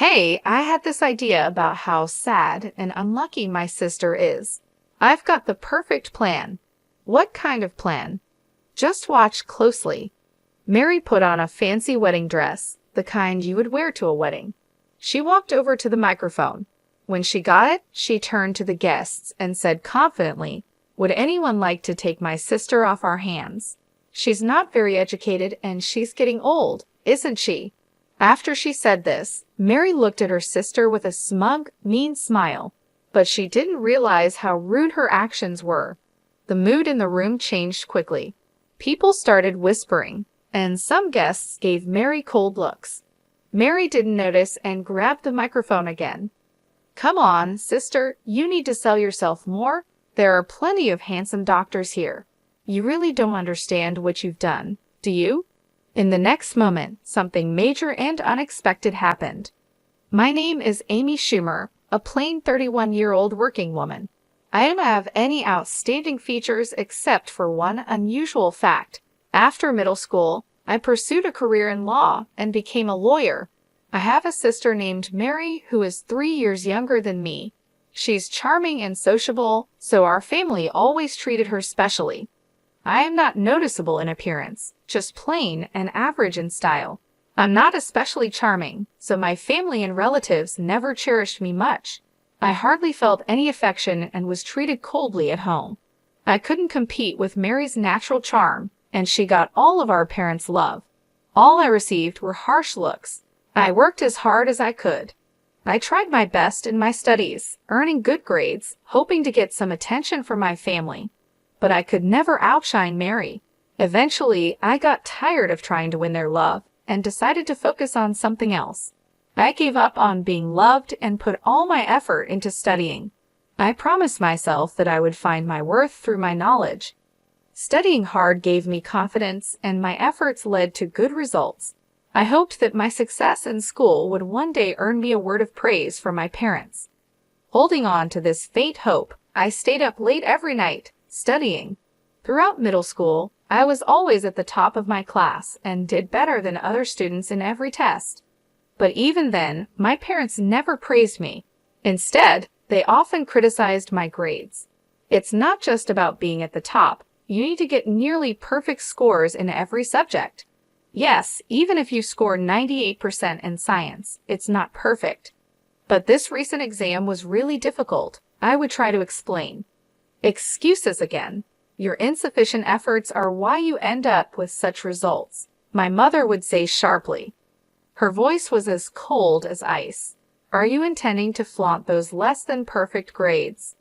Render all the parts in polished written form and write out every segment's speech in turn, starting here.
Hey, I had this idea about how sad and unlucky my sister is. I've got the perfect plan. What kind of plan? Just watch closely. Mary put on a fancy wedding dress, the kind you would wear to a wedding. She walked over to the microphone. When she got it, she turned to the guests and said confidently, "Would anyone like to take my sister off our hands? She's not very educated and she's getting old, isn't she?" After she said this, Mary looked at her sister with a smug, mean smile, but she didn't realize how rude her actions were. The mood in the room changed quickly. People started whispering, and some guests gave Mary cold looks. Mary didn't notice and grabbed the microphone again. "Come on, sister, you need to sell yourself more. There are plenty of handsome doctors here. You really don't understand what you've done, do you?" In the next moment, something major and unexpected happened. "My name is Amy Schumer, a plain 31-year-old working woman. I don't have any outstanding features except for one unusual fact. After middle school, I pursued a career in law and became a lawyer. I have a sister named Mary who is 3 years younger than me. She's charming and sociable, so our family always treated her specially. I am not noticeable in appearance, just plain and average in style. I'm not especially charming, so my family and relatives never cherished me much. I hardly felt any affection and was treated coldly at home. I couldn't compete with Mary's natural charm, and she got all of our parents' love. All I received were harsh looks. I worked as hard as I could. I tried my best in my studies, earning good grades, hoping to get some attention from my family. But I could never outshine Mary. Eventually, I got tired of trying to win their love and decided to focus on something else. I gave up on being loved and put all my effort into studying. I promised myself that I would find my worth through my knowledge. Studying hard gave me confidence, and my efforts led to good results. I hoped that my success in school would one day earn me a word of praise from my parents. Holding on to this faint hope, I stayed up late every night, studying. Throughout middle school, I was always at the top of my class and did better than other students in every test. But even then, my parents never praised me. Instead, they often criticized my grades. It's not just about being at the top. You need to get nearly perfect scores in every subject. Yes, even if you score 98% in science, it's not perfect. But this recent exam was really difficult. I would try to explain. "Excuses again. Your insufficient efforts are why you end up with such results," my mother would say sharply. Her voice was as cold as ice. "Are you intending to flaunt those less than perfect grades?"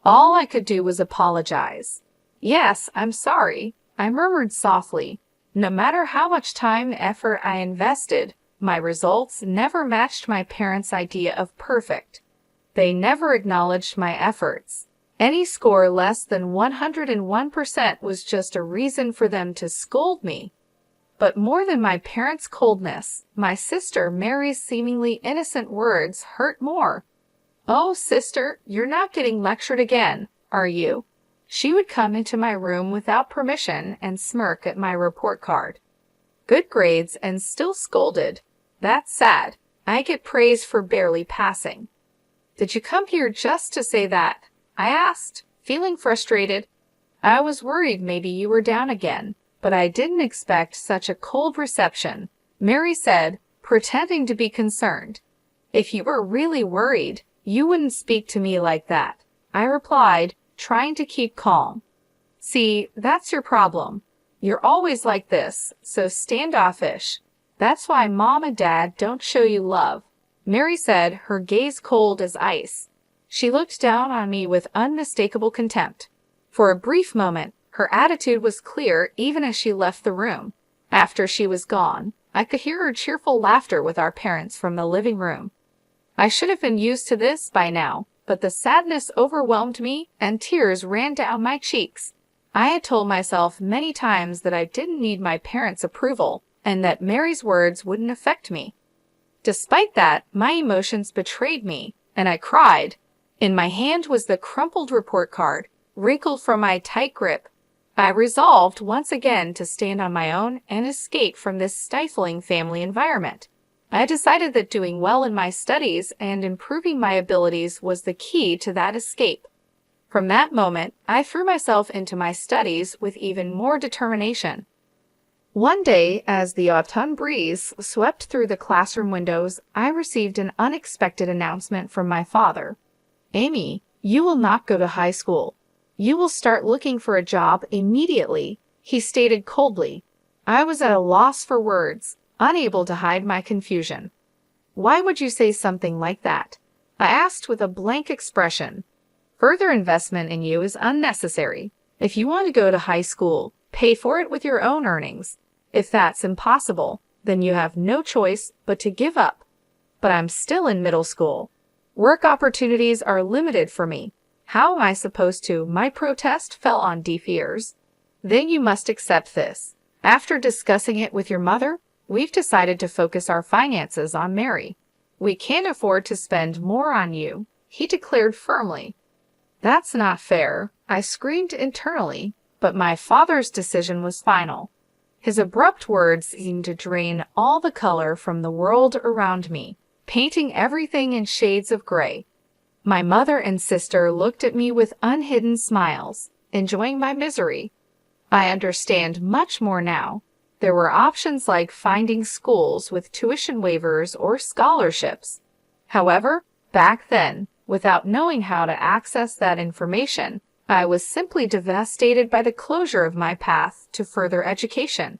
All I could do was apologize. "Yes, I'm sorry," I murmured softly. No matter how much time and effort I invested, my results never matched my parents' idea of perfect. They never acknowledged my efforts. Any score less than 101% was just a reason for them to scold me. But more than my parents' coldness, my sister Mary's seemingly innocent words hurt more. "Oh, sister, you're not getting lectured again, are you?" She would come into my room without permission and smirk at my report card. Good grades and still scolded. That's sad. I get praise for barely passing. "Did you come here just to say that?" I asked, feeling frustrated. "I was worried maybe you were down again, but I didn't expect such a cold reception," Mary said, pretending to be concerned. "If you were really worried, you wouldn't speak to me like that," I replied, trying to keep calm. "See, that's your problem. You're always like this, so standoffish. That's why Mom and Dad don't show you love," Mary said, her gaze cold as ice. She looked down on me with unmistakable contempt. For a brief moment, her attitude was clear even as she left the room. After she was gone, I could hear her cheerful laughter with our parents from the living room. I should have been used to this by now, but the sadness overwhelmed me and tears ran down my cheeks. I had told myself many times that I didn't need my parents' approval and that Mary's words wouldn't affect me. Despite that, my emotions betrayed me, and I cried. In my hand was the crumpled report card, wrinkled from my tight grip. I resolved once again to stand on my own and escape from this stifling family environment. I decided that doing well in my studies and improving my abilities was the key to that escape. From that moment, I threw myself into my studies with even more determination. One day, as the autumn breeze swept through the classroom windows, I received an unexpected announcement from my father. "Amy, you will not go to high school. You will start looking for a job immediately," he stated coldly. I was at a loss for words, unable to hide my confusion. "Why would you say something like that?" I asked with a blank expression. "Further investment in you is unnecessary. If you want to go to high school, pay for it with your own earnings. If that's impossible, then you have no choice but to give up." "But I'm still in middle school. Work opportunities are limited for me. How am I supposed to?" My protest fell on deaf ears. "Then you must accept this. After discussing it with your mother, we've decided to focus our finances on Mary. We can't afford to spend more on you," he declared firmly. "That's not fair," I screamed internally, but my father's decision was final. His abrupt words seemed to drain all the color from the world around me, painting everything in shades of gray. My mother and sister looked at me with unhidden smiles, enjoying my misery. I understand much more now. There were options like finding schools with tuition waivers or scholarships. However, back then, without knowing how to access that information, I was simply devastated by the closure of my path to further education.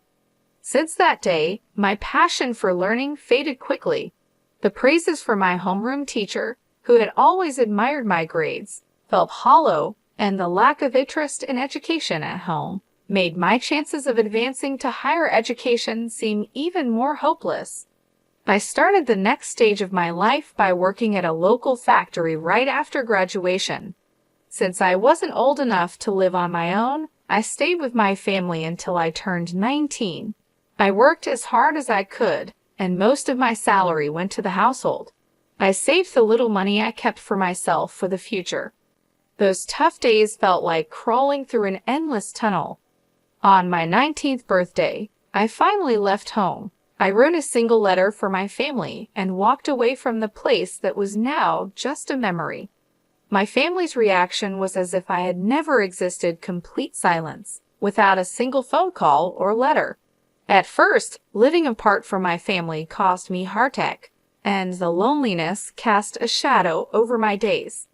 Since that day, my passion for learning faded quickly. The praises from my homeroom teacher, who had always admired my grades, felt hollow, and the lack of interest in education at home made my chances of advancing to higher education seem even more hopeless. I started the next stage of my life by working at a local factory right after graduation. Since I wasn't old enough to live on my own, I stayed with my family until I turned 19. I worked as hard as I could, and most of my salary went to the household. I saved the little money I kept for myself for the future. Those tough days felt like crawling through an endless tunnel. On my 19th birthday, I finally left home. I wrote a single letter for my family and walked away from the place that was now just a memory. My family's reaction was as if I had never existed. Complete silence, without a single phone call or letter. At first, living apart from my family caused me heartache, and the loneliness cast a shadow over my days.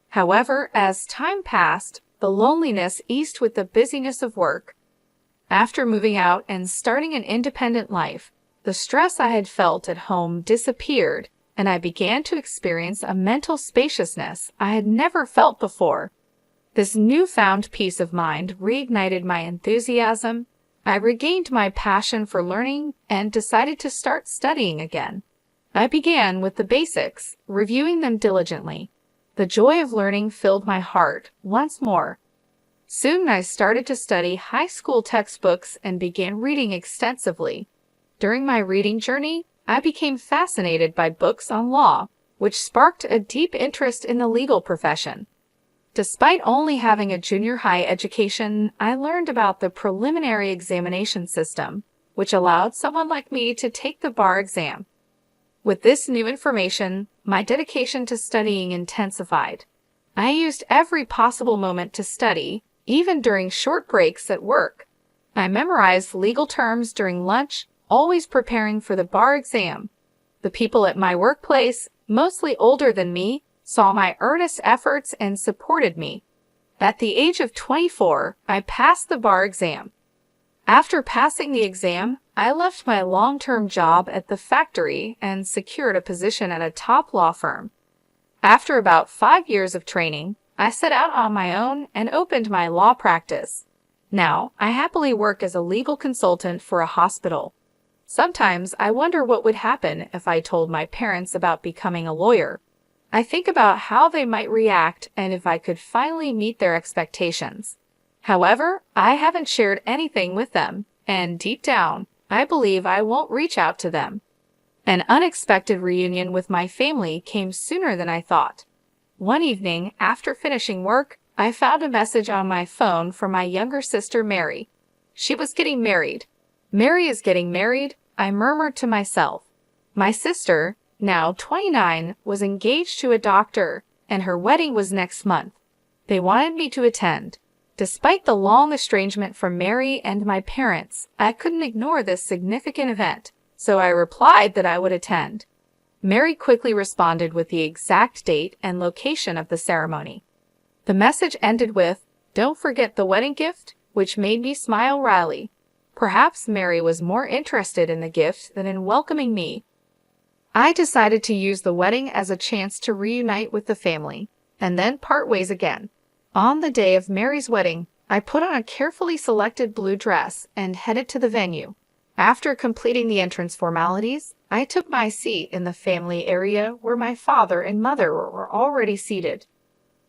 However, as time passed, the loneliness eased with the busyness of work. After moving out and starting an independent life, the stress I had felt at home disappeared, and I began to experience a mental spaciousness I had never felt before. This newfound peace of mind reignited my enthusiasm. I regained my passion for learning and decided to start studying again. I began with the basics, reviewing them diligently. The joy of learning filled my heart once more. Soon I started to study high school textbooks and began reading extensively. During my reading journey, I became fascinated by books on law, which sparked a deep interest in the legal profession. Despite only having a junior high education, I learned about the preliminary examination system, which allowed someone like me to take the bar exam. With this new information, my dedication to studying intensified. I used every possible moment to study, even during short breaks at work. I memorized legal terms during lunch, always preparing for the bar exam. The people at my workplace, mostly older than me, saw my earnest efforts and supported me. At the age of 24, I passed the bar exam. After passing the exam, I left my long-term job at the factory and secured a position at a top law firm. After about 5 years of training, I set out on my own and opened my law practice. Now, I happily work as a legal consultant for a hospital. Sometimes I wonder what would happen if I told my parents about becoming a lawyer. I think about how they might react and if I could finally meet their expectations. However, I haven't shared anything with them, and deep down, I believe I won't reach out to them. An unexpected reunion with my family came sooner than I thought. One evening, after finishing work, I found a message on my phone from my younger sister Mary. She was getting married. "Mary is getting married," I murmured to myself. My sister, now 29, was engaged to a doctor, and her wedding was next month. They wanted me to attend. Despite the long estrangement from Mary and my parents, I couldn't ignore this significant event, so I replied that I would attend. Mary quickly responded with the exact date and location of the ceremony. The message ended with, "Don't forget the wedding gift," which made me smile wryly. Perhaps Mary was more interested in the gift than in welcoming me. I decided to use the wedding as a chance to reunite with the family, and then part ways again. On the day of Mary's wedding, I put on a carefully selected blue dress and headed to the venue. After completing the entrance formalities, I took my seat in the family area where my father and mother were already seated.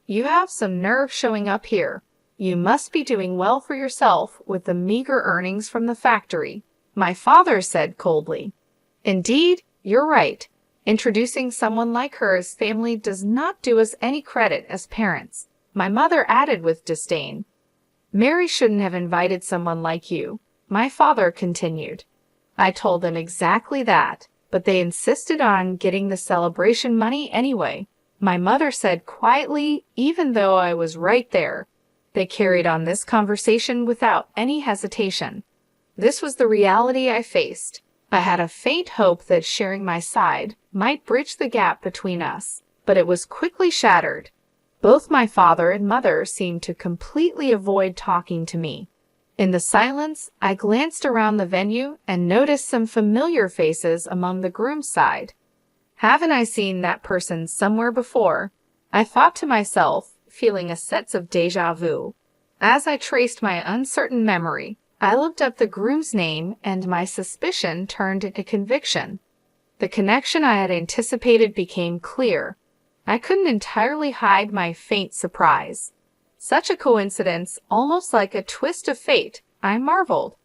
"You have some nerve showing up here. You must be doing well for yourself with the meager earnings from the factory," my father said coldly. "Indeed, you're right. Introducing someone like her as family does not do us any credit as parents," my mother added with disdain. "Mary shouldn't have invited someone like you," my father continued. I told them exactly that, but they insisted on getting the celebration money anyway, my mother said quietly, even though I was right there. They carried on this conversation without any hesitation. This was the reality I faced. I had a faint hope that sharing my side might bridge the gap between us, but it was quickly shattered. Both my father and mother seemed to completely avoid talking to me. In the silence, I glanced around the venue and noticed some familiar faces among the groom's side. Haven't I seen that person somewhere before? I thought to myself, feeling a sense of déjà vu. As I traced my uncertain memory, I looked up the groom's name and my suspicion turned into conviction. The connection I had anticipated became clear. I couldn't entirely hide my faint surprise. Such a coincidence, almost like a twist of fate, I marveled.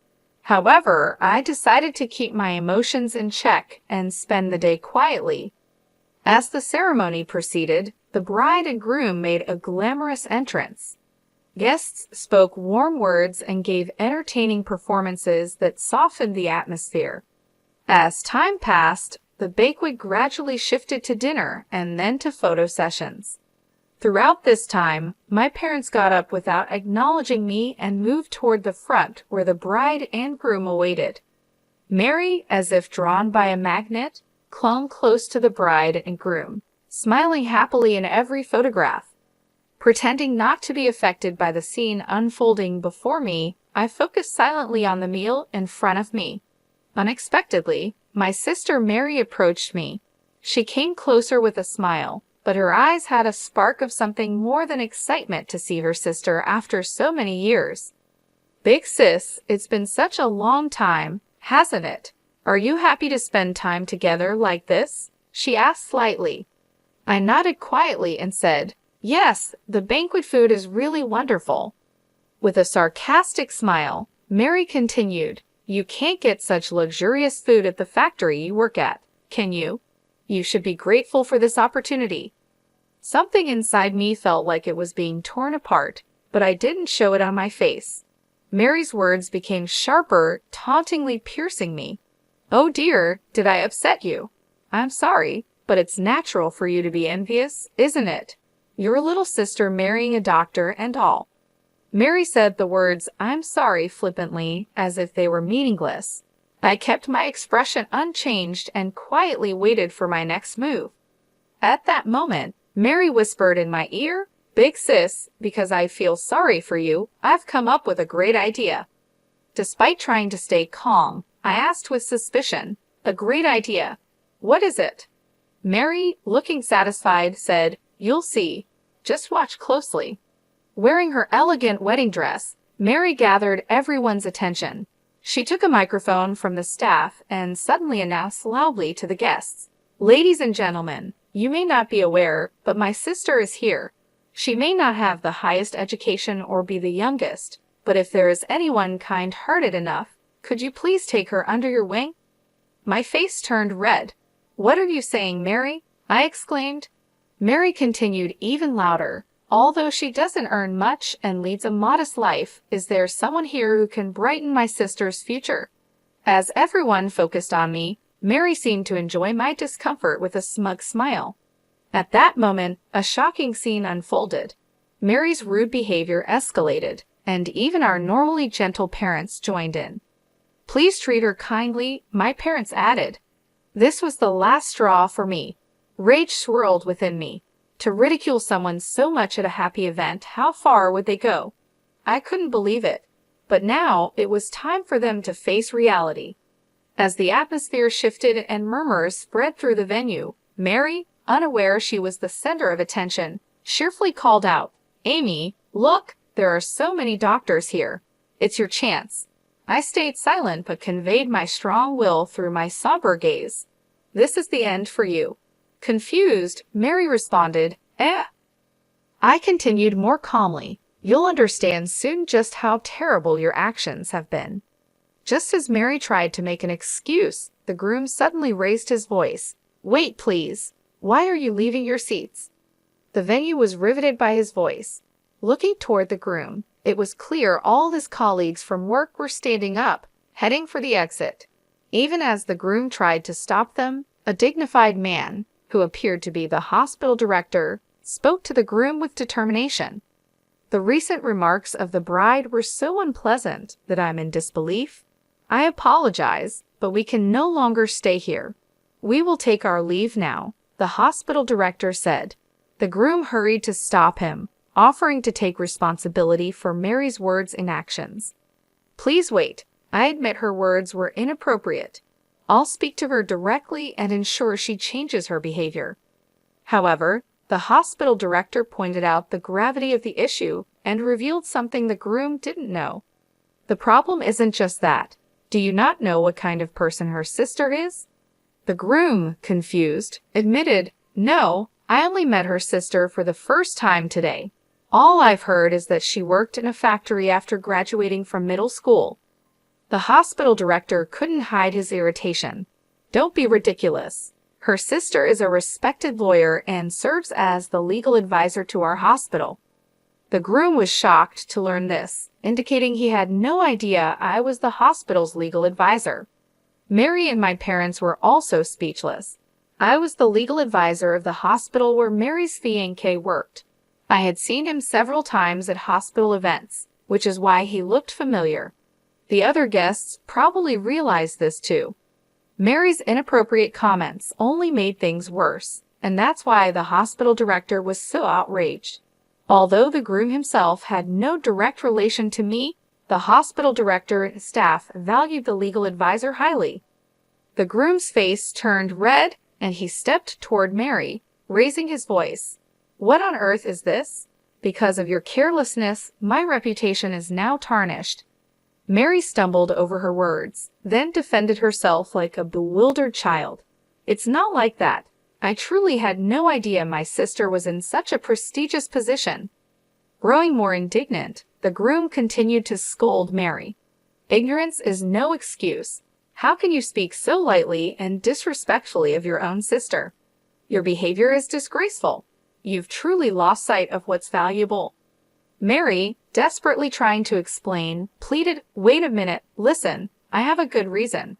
However, I decided to keep my emotions in check and spend the day quietly. As the ceremony proceeded, the bride and groom made a glamorous entrance. Guests spoke warm words and gave entertaining performances that softened the atmosphere. As time passed, the banquet gradually shifted to dinner and then to photo sessions. Throughout this time, my parents got up without acknowledging me and moved toward the front where the bride and groom awaited. Mary, as if drawn by a magnet, clung close to the bride and groom, smiling happily in every photograph. Pretending not to be affected by the scene unfolding before me, I focused silently on the meal in front of me. Unexpectedly, my sister Mary approached me. She came closer with a smile, but her eyes had a spark of something more than excitement to see her sister after so many years. "Big sis, it's been such a long time, hasn't it? Are you happy to spend time together like this?" she asked slightly. I nodded quietly and said, "Yes, the banquet food is really wonderful." With a sarcastic smile, Mary continued, "You can't get such luxurious food at the factory you work at, can you? You should be grateful for this opportunity." Something inside me felt like it was being torn apart, but I didn't show it on my face. Mary's words became sharper, tauntingly piercing me. "Oh dear, did I upset you? I'm sorry, but it's natural for you to be envious, isn't it? Your little sister marrying a doctor and all." Mary said the words "I'm sorry" flippantly, as if they were meaningless. I kept my expression unchanged and quietly waited for my next move. At that moment, Mary whispered in my ear, "Big sis, because I feel sorry for you, I've come up with a great idea." Despite trying to stay calm, I asked with suspicion, "A great idea? What is it?" Mary, looking satisfied, said, "You'll see. Just watch closely." Wearing her elegant wedding dress, Mary gathered everyone's attention. She took a microphone from the staff and suddenly announced loudly to the guests, "Ladies and gentlemen, you may not be aware, but my sister is here. She may not have the highest education or be the youngest, but if there is anyone kind-hearted enough, could you please take her under your wing?" My face turned red. "What are you saying, Mary?" I exclaimed. Mary continued even louder. "Although she doesn't earn much and leads a modest life, is there someone here who can brighten my sister's future?" As everyone focused on me, Mary seemed to enjoy my discomfort with a smug smile. At that moment, a shocking scene unfolded. Mary's rude behavior escalated, and even our normally gentle parents joined in. "Please treat her kindly," my parents added. This was the last straw for me. Rage swirled within me. To ridicule someone so much at a happy event, how far would they go? I couldn't believe it. But now it was time for them to face reality. As the atmosphere shifted and murmurs spread through the venue, Mary, unaware she was the center of attention, cheerfully called out, "Amy, look, there are so many doctors here. It's your chance." I stayed silent but conveyed my strong will through my somber gaze. "This is the end for you." Confused, Mary responded, "Eh?" I continued more calmly, "You'll understand soon just how terrible your actions have been." Just as Mary tried to make an excuse, the groom suddenly raised his voice. "Wait, please. Why are you leaving your seats?" The venue was riveted by his voice. Looking toward the groom, it was clear all his colleagues from work were standing up, heading for the exit. Even as the groom tried to stop them, a dignified man, who appeared to be the hospital director, spoke to the groom with determination. "The recent remarks of the bride were so unpleasant that I'm in disbelief. I apologize, but we can no longer stay here. We will take our leave now," the hospital director said. The groom hurried to stop him, offering to take responsibility for Mary's words and actions. "Please wait. I admit her words were inappropriate. I'll speak to her directly and ensure she changes her behavior." However, the hospital director pointed out the gravity of the issue and revealed something the groom didn't know. "The problem isn't just that. Do you not know what kind of person her sister is?" The groom, confused, admitted, "No, I only met her sister for the first time today. All I've heard is that she worked in a factory after graduating from middle school." The hospital director couldn't hide his irritation. "Don't be ridiculous. Her sister is a respected lawyer and serves as the legal advisor to our hospital." The groom was shocked to learn this, indicating he had no idea I was the hospital's legal advisor. Mary and my parents were also speechless. I was the legal advisor of the hospital where Mary's fiancé worked. I had seen him several times at hospital events, which is why he looked familiar. The other guests probably realized this too. Mary's inappropriate comments only made things worse, and that's why the hospital director was so outraged. Although the groom himself had no direct relation to me, the hospital director and staff valued the legal advisor highly. The groom's face turned red, and he stepped toward Mary, raising his voice. "What on earth is this? Because of your carelessness, my reputation is now tarnished." Mary stumbled over her words, then defended herself like a bewildered child. "It's not like that. I truly had no idea my sister was in such a prestigious position." Growing more indignant, the groom continued to scold Mary. "Ignorance is no excuse. How can you speak so lightly and disrespectfully of your own sister? Your behavior is disgraceful. You've truly lost sight of what's valuable." Mary, desperately trying to explain, pleaded, "Wait a minute, listen, I have a good reason."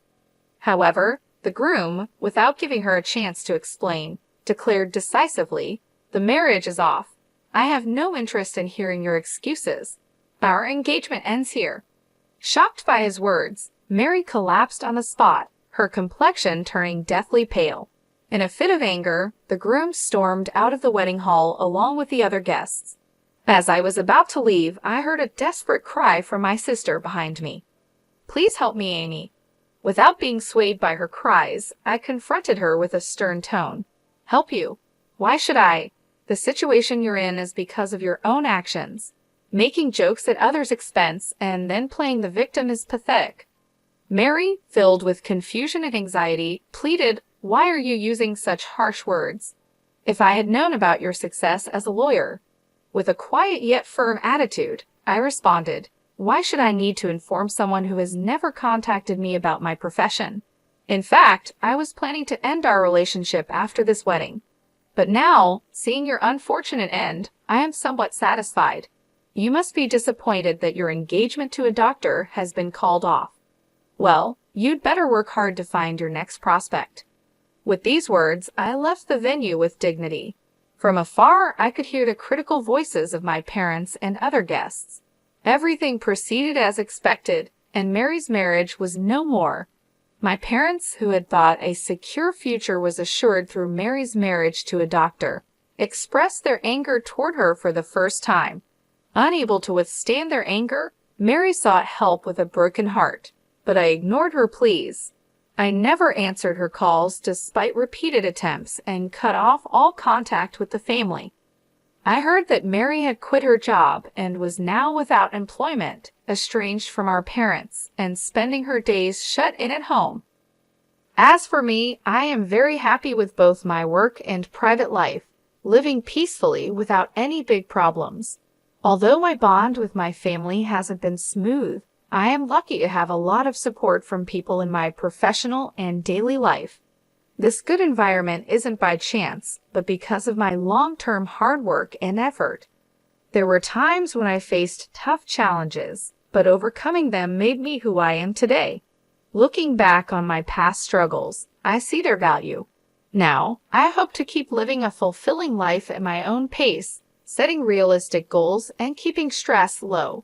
However, the groom, without giving her a chance to explain, declared decisively, "The marriage is off. I have no interest in hearing your excuses. Our engagement ends here." Shocked by his words, Mary collapsed on the spot, her complexion turning deathly pale. In a fit of anger, the groom stormed out of the wedding hall along with the other guests. As I was about to leave, I heard a desperate cry from my sister behind me. "Please help me, Amy." Without being swayed by her cries, I confronted her with a stern tone. "Help you? Why should I? The situation you're in is because of your own actions. Making jokes at others' expense and then playing the victim is pathetic." Mary, filled with confusion and anxiety, pleaded, "Why are you using such harsh words? If I had known about your success as a lawyer..." With a quiet yet firm attitude, I responded, "Why should I need to inform someone who has never contacted me about my profession? In fact, I was planning to end our relationship after this wedding. But now, seeing your unfortunate end, I am somewhat satisfied. You must be disappointed that your engagement to a doctor has been called off. Well, You'd better work hard to find your next prospect." With these words, I left the venue with dignity. From afar, I could hear the critical voices of my parents and other guests. Everything proceeded as expected, and Mary's marriage was no more. My parents, who had thought a secure future was assured through Mary's marriage to a doctor, expressed their anger toward her for the first time. Unable to withstand their anger, Mary sought help with a broken heart, but I ignored her pleas. I never answered her calls despite repeated attempts and cut off all contact with the family. I heard that Mary had quit her job and was now without employment, estranged from our parents, and spending her days shut in at home. As for me, I am very happy with both my work and private life, living peacefully without any big problems. Although my bond with my family hasn't been smooth, I am lucky to have a lot of support from people in my professional and daily life. This good environment isn't by chance, but because of my long-term hard work and effort. There were times when I faced tough challenges, but overcoming them made me who I am today. Looking back on my past struggles, I see their value. Now, I hope to keep living a fulfilling life at my own pace, setting realistic goals and keeping stress low.